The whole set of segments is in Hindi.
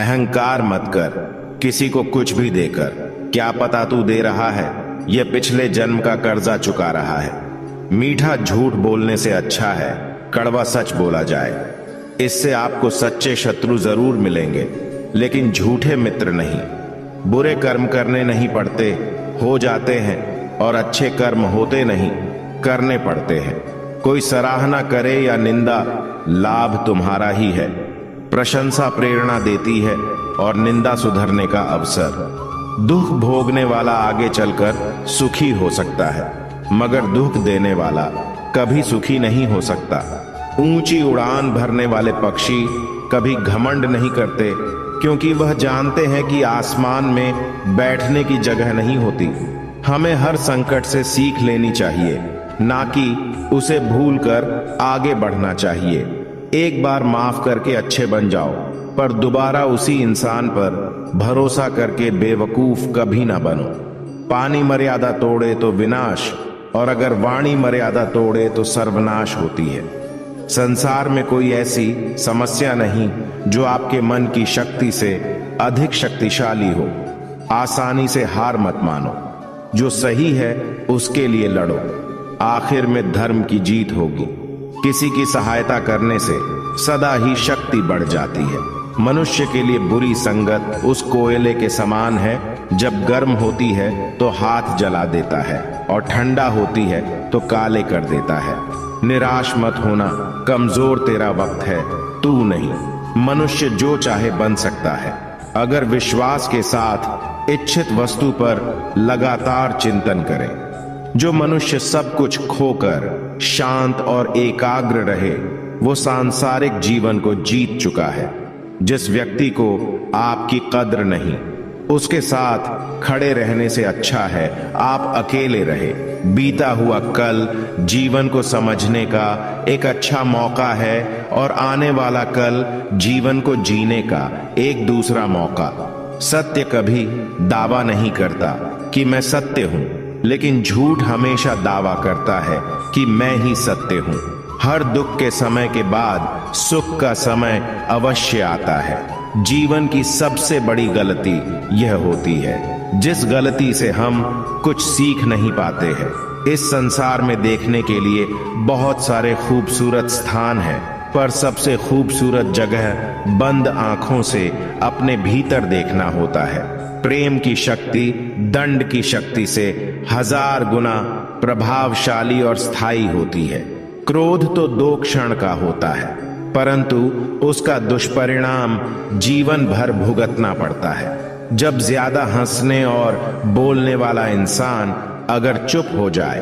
अहंकार मत कर किसी को कुछ भी देकर, क्या पता तू दे रहा है ये पिछले जन्म का कर्जा चुका रहा है। मीठा झूठ बोलने से अच्छा है कड़वा सच बोला जाए। इससे आपको सच्चे शत्रु जरूर मिलेंगे लेकिन झूठे मित्र नहीं। बुरे कर्म करने नहीं पड़ते, हो जाते हैं, और अच्छे कर्म होते नहीं, करने पड़ते हैं। कोई सराहना करे या निंदा, लाभ तुम्हारा ही है। प्रशंसा प्रेरणा देती है और निंदा सुधरने का अवसर। दुख भोगने वाला आगे चलकर सुखी हो सकता है, मगर दुख देने वाला कभी सुखी नहीं हो सकता। ऊंची उड़ान भरने वाले पक्षी कभी घमंड नहीं करते, क्योंकि वह जानते हैं कि आसमान में बैठने की जगह नहीं होती। हमें हर संकट से सीख लेनी चाहिए, ना कि उसे भूलकर आगे बढ़ना चाहिए। एक बार माफ करके अच्छे बन जाओ, पर दोबारा उसी इंसान पर भरोसा करके बेवकूफ कभी ना बनो। पानी मर्यादा तोड़े तो विनाश, और अगर वाणी मर्यादा तोड़े तो सर्वनाश होती है। संसार में कोई ऐसी समस्या नहीं जो आपके मन की शक्ति से अधिक शक्तिशाली हो। आसानी से हार मत मानो, जो सही है उसके लिए लड़ो। आखिर में धर्म की जीत होगी। किसी की सहायता करने से सदा ही शक्ति बढ़ जाती है। मनुष्य के लिए बुरी संगत उस कोयले के समान है, जब गर्म होती है तो हाथ जला देता है और ठंडा होती है तो काले कर देता है। निराश मत होना, कमजोर तेरा वक्त है, तू नहीं। मनुष्य जो चाहे बन सकता है, अगर विश्वास के साथ इच्छित वस्तु पर लगातार चिंतन करे। जो मनुष्य सब कुछ खोकर शांत और एकाग्र रहे, वो सांसारिक जीवन को जीत चुका है। जिस व्यक्ति को आपकी कद्र नहीं, उसके साथ खड़े रहने से अच्छा है आप अकेले रहे। बीता हुआ कल जीवन को समझने का एक अच्छा मौका है, और आने वाला कल जीवन को जीने का एक दूसरा मौका। सत्य कभी दावा नहीं करता कि मैं सत्य हूं, लेकिन झूठ हमेशा दावा करता है कि मैं ही सत्य हूं। हर दुख के समय के बाद सुख का समय अवश्य आता है। जीवन की सबसे बड़ी गलती यह होती है जिस गलती से हम कुछ सीख नहीं पाते हैं। इस संसार में देखने के लिए बहुत सारे खूबसूरत स्थान हैं, पर सबसे खूबसूरत जगह बंद आंखों से अपने भीतर देखना होता है। प्रेम की शक्ति दंड की शक्ति से 1000 गुना प्रभावशाली और स्थायी होती है। क्रोध तो 2 क्षण का होता है, परंतु उसका दुष्परिणाम जीवन भर भुगतना पड़ता है। जब ज्यादा हंसने और बोलने वाला इंसान अगर चुप हो जाए,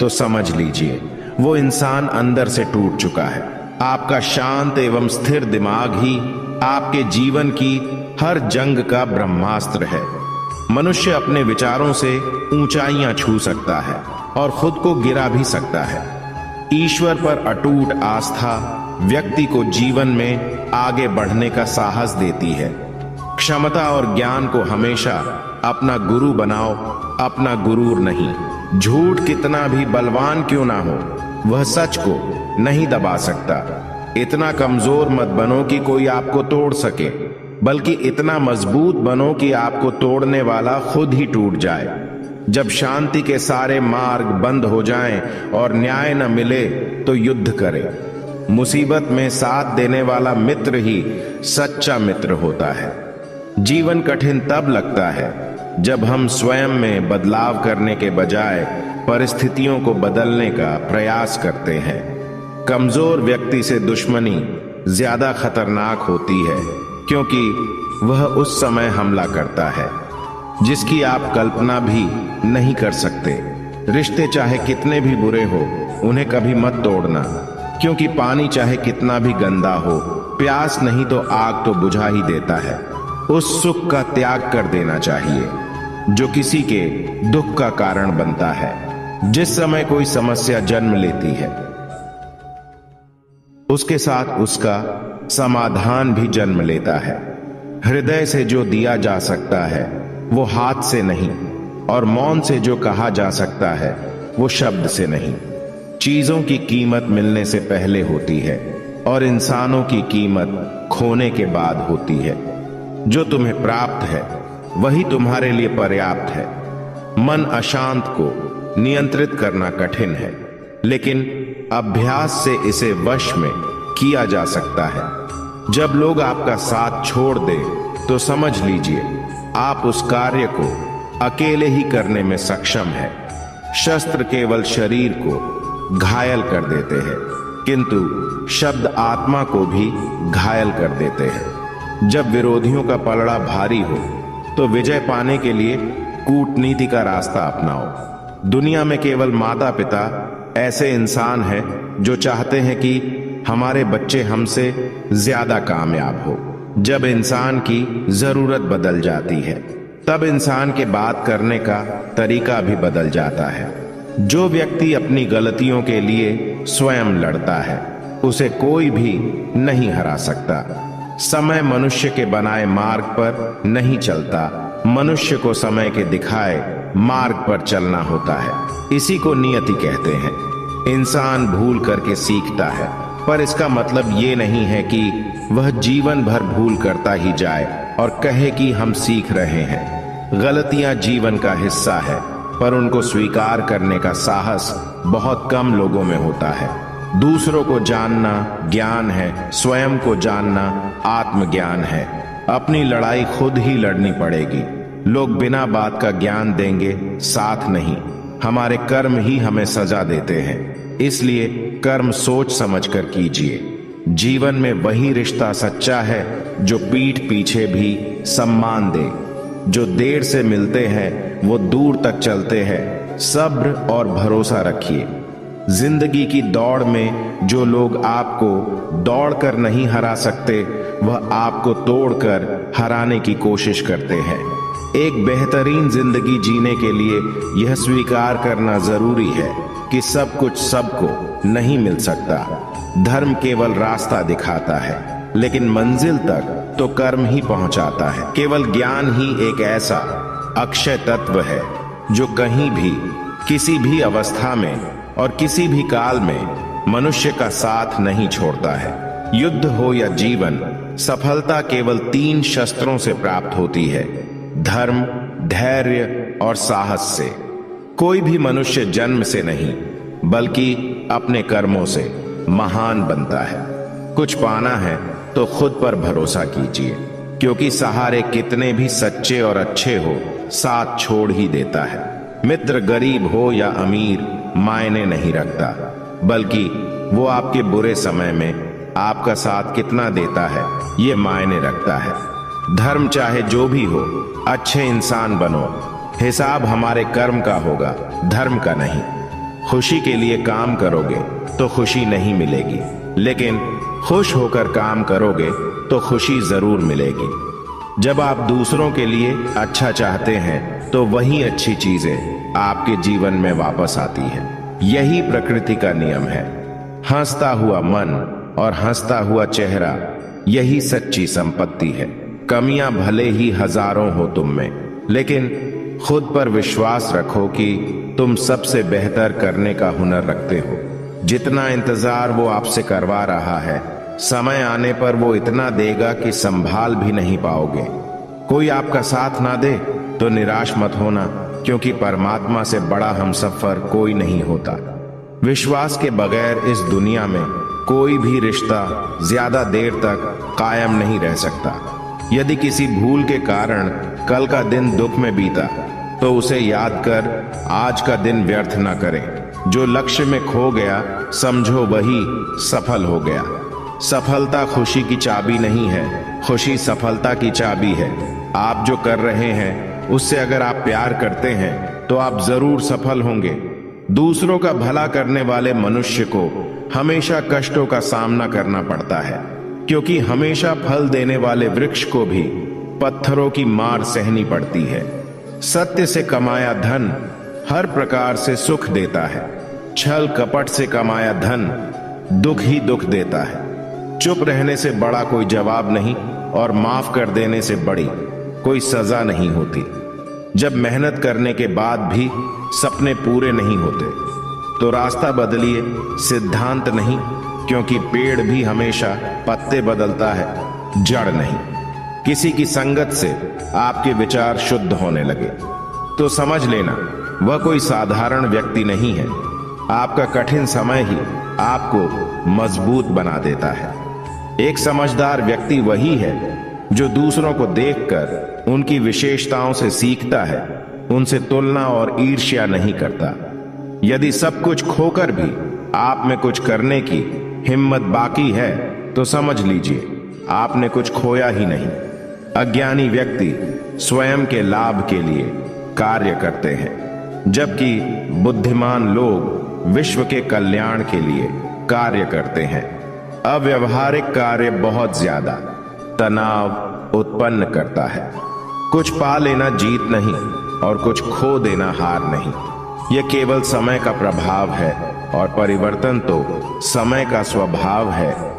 तो समझ लीजिए वो इंसान अंदर से टूट चुका है। आपका शांत एवं स्थिर दिमाग ही आपके जीवन की हर जंग का ब्रह्मास्त्र है। मनुष्य अपने विचारों से ऊंचाइयां छू सकता है और खुद को गिरा भी सकता है। ईश्वर पर अटूट आस्था व्यक्ति को जीवन में आगे बढ़ने का साहस देती है। क्षमता और ज्ञान को हमेशा अपना गुरु बनाओ, अपना गुरूर नहीं। झूठ कितना भी बलवान क्यों ना हो, वह सच को नहीं दबा सकता। इतना कमजोर मत बनो कि कोई आपको तोड़ सके, बल्कि इतना मजबूत बनो कि आपको तोड़ने वाला खुद ही टूट जाए। जब शांति के सारे मार्ग बंद हो जाएं और न्याय न मिले, तो युद्ध करें। मुसीबत में साथ देने वाला मित्र ही सच्चा मित्र होता है। जीवन कठिन तब लगता है जब हम स्वयं में बदलाव करने के बजाय परिस्थितियों को बदलने का प्रयास करते हैं। कमजोर व्यक्ति से दुश्मनी ज्यादा खतरनाक होती है, क्योंकि वह उस समय हमला करता है जिसकी आप कल्पना भी नहीं कर सकते। रिश्ते चाहे कितने भी बुरे हो, उन्हें कभी मत तोड़ना, क्योंकि पानी चाहे कितना भी गंदा हो, प्यास नहीं तो आग तो बुझा ही देता है। उस सुख का त्याग कर देना चाहिए जो किसी के दुख का कारण बनता है। जिस समय कोई समस्या जन्म लेती है, उसके साथ उसका समाधान भी जन्म लेता है। हृदय से जो दिया जा सकता है वो हाथ से नहीं, और मौन से जो कहा जा सकता है वो शब्द से नहीं। चीजों की कीमत मिलने से पहले होती है और इंसानों की कीमत खोने के बाद होती है। जो तुम्हें प्राप्त है वही तुम्हारे लिए पर्याप्त है। मन अशांत को नियंत्रित करना कठिन है, लेकिन अभ्यास से इसे वश में किया जा सकता है। जब लोग आपका साथ छोड़ दे तो समझ लीजिए आप उस कार्य को अकेले ही करने में सक्षम है। शस्त्र केवल शरीर को घायल कर देते हैं, किंतु शब्द आत्मा को भी घायल कर देते हैं। जब विरोधियों का पलड़ा भारी हो तो विजय पाने के लिए कूटनीति का रास्ता अपनाओ। दुनिया में केवल माता पिता ऐसे इंसान हैं जो चाहते हैं कि हमारे बच्चे हमसे ज्यादा कामयाब हो। जब इंसान की जरूरत बदल जाती है तब इंसान के बात करने का तरीका भी बदल जाता है। जो व्यक्ति अपनी गलतियों के लिए स्वयं लड़ता है उसे कोई भी नहीं हरा सकता। समय मनुष्य के बनाए मार्ग पर नहीं चलता, मनुष्य को समय के दिखाए मार्ग पर चलना होता है। इसी को नियति कहते हैं। इंसान भूल करके सीखता है, पर इसका मतलब ये नहीं है कि वह जीवन भर भूल करता ही जाए और कहे कि हम सीख रहे हैं। गलतियां जीवन का हिस्सा है, पर उनको स्वीकार करने का साहस बहुत कम लोगों में होता है। दूसरों को जानना ज्ञान है, स्वयं को जानना आत्मज्ञान है। अपनी लड़ाई खुद ही लड़नी पड़ेगी। लोग बिना बात का ज्ञान देंगे, साथ नहीं। हमारे कर्म ही हमें सजा देते हैं, इसलिए कर्म सोच समझकर कीजिए। जीवन में वही रिश्ता सच्चा है जो पीठ पीछे भी सम्मान दे। जो देर से मिलते हैं वो दूर तक चलते हैं। सब्र और भरोसा रखिए। जिंदगी की दौड़ में जो लोग आपको दौड़कर नहीं हरा सकते, वह आपको तोड़कर हराने की कोशिश करते हैं। एक बेहतरीन जिंदगी जीने के लिए यह स्वीकार करना जरूरी है कि सब कुछ सबको नहीं मिल सकता। धर्म केवल रास्ता दिखाता है, लेकिन मंजिल तक तो कर्म ही पहुंचाता है। केवल ज्ञान ही एक ऐसा अक्षय तत्व है जो कहीं भी, किसी भी अवस्था में और किसी भी काल में मनुष्य का साथ नहीं छोड़ता है। युद्ध हो या जीवन, सफलता केवल 3 शस्त्रों से प्राप्त होती है: धर्म, धैर्य और साहस से। कोई भी मनुष्य जन्म से नहीं बल्कि अपने कर्मों से महान बनता है। कुछ पाना है तो खुद पर भरोसा कीजिए, क्योंकि सहारे कितने भी सच्चे और अच्छे हो, साथ छोड़ ही देता है। मित्र गरीब हो या अमीर मायने नहीं रखता, बल्कि वो आपके बुरे समय में आपका साथ कितना देता है ये मायने रखता है। धर्म चाहे जो भी हो, अच्छे इंसान बनो। हिसाब हमारे कर्म का होगा, धर्म का नहीं। खुशी के लिए काम करोगे तो खुशी नहीं मिलेगी, लेकिन खुश होकर काम करोगे तो खुशी जरूर मिलेगी। जब आप दूसरों के लिए अच्छा चाहते हैं तो वही अच्छी चीजें आपके जीवन में वापस आती है। यही प्रकृति का नियम है। हंसता हुआ मन और हंसता हुआ चेहरा, यही सच्ची संपत्ति है। कमियां भले ही हजारों हो तुम में, लेकिन खुद पर विश्वास रखो कि तुम सबसे बेहतर करने का हुनर रखते हो। जितना इंतजार वो आपसे करवा रहा है, समय आने पर वो इतना देगा कि संभाल भी नहीं पाओगे। कोई आपका साथ ना दे तो निराश मत होना, क्योंकि परमात्मा से बड़ा हमसफर कोई नहीं होता। विश्वास के बगैर इस दुनिया में कोई भी रिश्ता ज्यादा देर तक कायम नहीं रह सकता। यदि किसी भूल के कारण कल का दिन दुख में बीता, तो उसे याद कर आज का दिन व्यर्थ न करें। जो लक्ष्य में खो गया, समझो वही सफल हो गया। सफलता खुशी की चाबी नहीं है, खुशी सफलता की चाबी है। आप जो कर रहे हैं उससे अगर आप प्यार करते हैं तो आप जरूर सफल होंगे। दूसरों का भला करने वाले मनुष्य को हमेशा कष्टों का सामना करना पड़ता है, क्योंकि हमेशा फल देने वाले वृक्ष को भी पत्थरों की मार सहनी पड़ती है। सत्य से कमाया धन हर प्रकार से सुख देता है, छल कपट से कमाया धन दुख ही दुख देता है। चुप रहने से बड़ा कोई जवाब नहीं, और माफ कर देने से बड़ी कोई सजा नहीं होती। जब मेहनत करने के बाद भी सपने पूरे नहीं होते तो रास्ता बदलिए, सिद्धांत नहीं, क्योंकि पेड़ भी हमेशा पत्ते बदलता है, जड़ नहीं। किसी की संगत से आपके विचार शुद्ध होने लगे तो समझ लेना वह कोई साधारण व्यक्ति नहीं है। आपका कठिन समय ही आपको मजबूत बना देता है। एक समझदार व्यक्ति वही है जो दूसरों को देखकर उनकी विशेषताओं से सीखता है, उनसे तुलना और ईर्ष्या नहीं करता। यदि सब कुछ खोकर भी आप में कुछ करने की हिम्मत बाकी है तो समझ लीजिए आपने कुछ खोया ही नहीं। अज्ञानी व्यक्ति स्वयं के लाभ के लिए कार्य करते हैं, जबकि बुद्धिमान लोग विश्व के कल्याण के लिए कार्य करते हैं। अव्यवहारिक कार्य बहुत ज्यादा तनाव उत्पन्न करता है। कुछ पा लेना जीत नहीं और कुछ खो देना हार नहीं। यह केवल समय का प्रभाव है और परिवर्तन तो समय का स्वभाव है